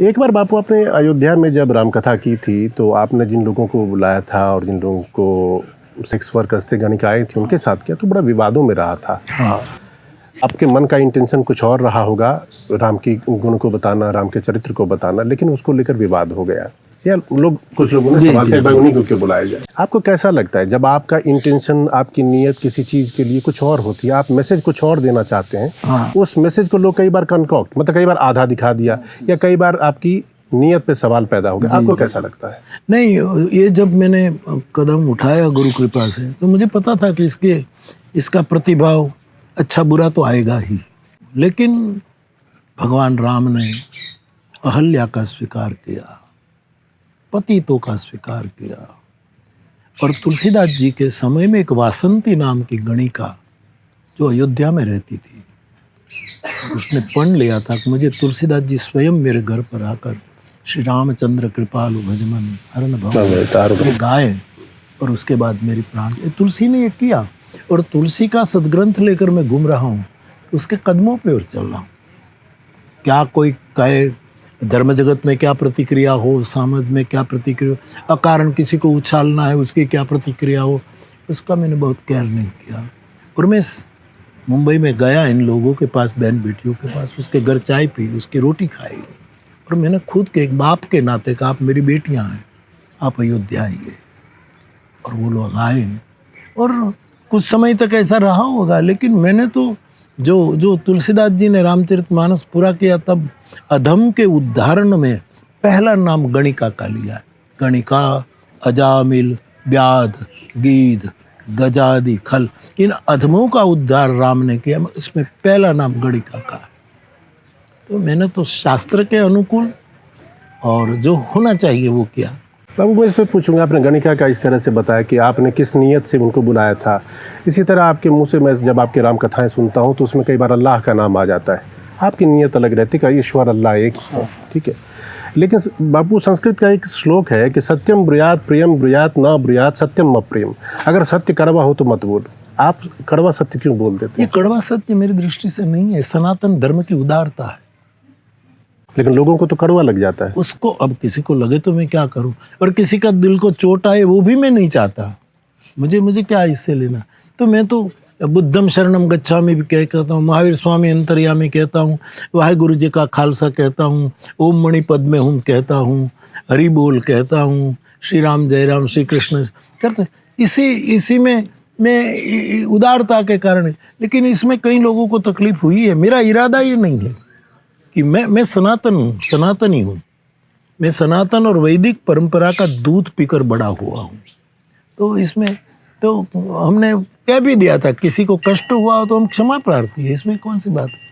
एक बार बापू आपने अयोध्या में जब रामकथा की थी तो आपने जिन लोगों को बुलाया था और जिन लोगों को सेक्स वर्कर्स थे, गणिकाएँ थी, उनके साथ किया तो बड़ा विवादों में रहा था। हाँ, आपके मन का इंटेंशन कुछ और रहा होगा, राम की गुण को बताना, राम के चरित्र को बताना, लेकिन उसको लेकर विवाद हो गया या कुछ लोगों ने सवाल किया भाई उन्हीं को क्यों बुलाया जाए। आपको कैसा लगता है जब आपका इंटेंशन, आपकी नीयत किसी चीज़ के लिए कुछ और होती है, आप मैसेज कुछ और देना चाहते हैं, हाँ। उस मैसेज को लोग कई बार कंकॉक्ट, मतलब कई बार आधा दिखा दिया या कई बार आपकी नीयत पे सवाल पैदा हो गया, आपको कैसा लगता है? नहीं, ये जब मैंने कदम उठाया गुरु कृपा से तो मुझे पता था कि इसका प्रतिभाव अच्छा बुरा तो आएगा ही, लेकिन भगवान राम ने अहल्या का स्वीकार किया, पतितों का स्वीकार किया, और तुलसीदास जी के समय में एक वासंती नाम की गणिका जो अयोध्या में रहती थी, उसने पढ़ लिया था कि मुझे तुलसीदास जी स्वयं मेरे घर पर आकर श्री रामचंद्र कृपालु भजमन हरण भव गाए और उसके बाद मेरी प्राण। तुलसी ने ये किया और तुलसी का सदग्रंथ लेकर मैं घूम रहा हूँ, उसके कदमों पे और चल रहा हूँ। क्या कोई कहे धर्म जगत में क्या प्रतिक्रिया हो, समाज में क्या प्रतिक्रिया, अकारण किसी को उछालना है उसकी क्या प्रतिक्रिया हो, उसका मैंने बहुत केयर नहीं किया। और मैं मुंबई में गया इन लोगों के पास, बहन बेटियों के पास, उसके घर चाय पी, उसकी रोटी खाई, और मैंने खुद के एक बाप के नाते कहा आप मेरी बेटियां हैं, आप अयोध्या आइए। और वो लोग आए और कुछ समय तक ऐसा रहा होगा, लेकिन मैंने तो जो तुलसीदास जी ने रामचरितमानस पूरा किया तब अधम के उद्धारण में पहला नाम गणिका का लिया है। गणिका, अजामिल, व्याध, गीध, गजादि, खल, इन अधमों का उद्धार राम ने किया, इसमें पहला नाम गणिका का है। तो मैंने तो शास्त्र के अनुकूल और जो होना चाहिए वो किया। बाबू मैं इस पर पूछूंगा, आपने गणिका का इस तरह से बताया कि आपने किस नीयत से उनको बुलाया था, इसी तरह आपके मुंह से मैं जब आपकी राम कथाएं सुनता हूं तो उसमें कई बार अल्लाह का नाम आ जाता है, आपकी नीयत अलग रहती है, ईश्वर अल्लाह एक है, ठीक है। लेकिन बाबू संस्कृत का एक श्लोक है कि सत्यम ब्रूयात प्रियम ब्रूयात न ब्रूयात सत्यम अप्रियम, अगर सत्य कड़वा हो तो मत बोल। आप कड़वा सत्य क्यों बोल देते ये हैं? कड़वा सत्य मेरी दृष्टि से नहीं है, सनातन धर्म की उदारता है। लेकिन लोगों को तो कड़वा लग जाता है। उसको अब किसी को लगे तो मैं क्या करूं, और किसी का दिल को चोट आए वो भी मैं नहीं चाहता, मुझे क्या इससे लेना। तो मैं तो बुद्धम शरणम गच्छामि भी कहता हूँ, महावीर स्वामी अंतर्यामी कहता हूँ, वाहेगुरु जी का खालसा कहता हूँ, ओम मणि पद में हूँ कहता हूँ, हरि बोल कहता हूँ, श्री राम जय राम श्री कृष्ण करते, इसी में मैं उदारता के कारण। लेकिन इसमें कई लोगों को तकलीफ हुई है। मेरा इरादा ये नहीं है कि मैं सनातन हूँ, सनातनी हूँ, मैं सनातन और वैदिक परंपरा का दूध पीकर बड़ा हुआ हूँ। तो इसमें तो हमने कह भी दिया था किसी को कष्ट हुआ तो हम क्षमा प्रार्थी है, इसमें कौन सी बात है।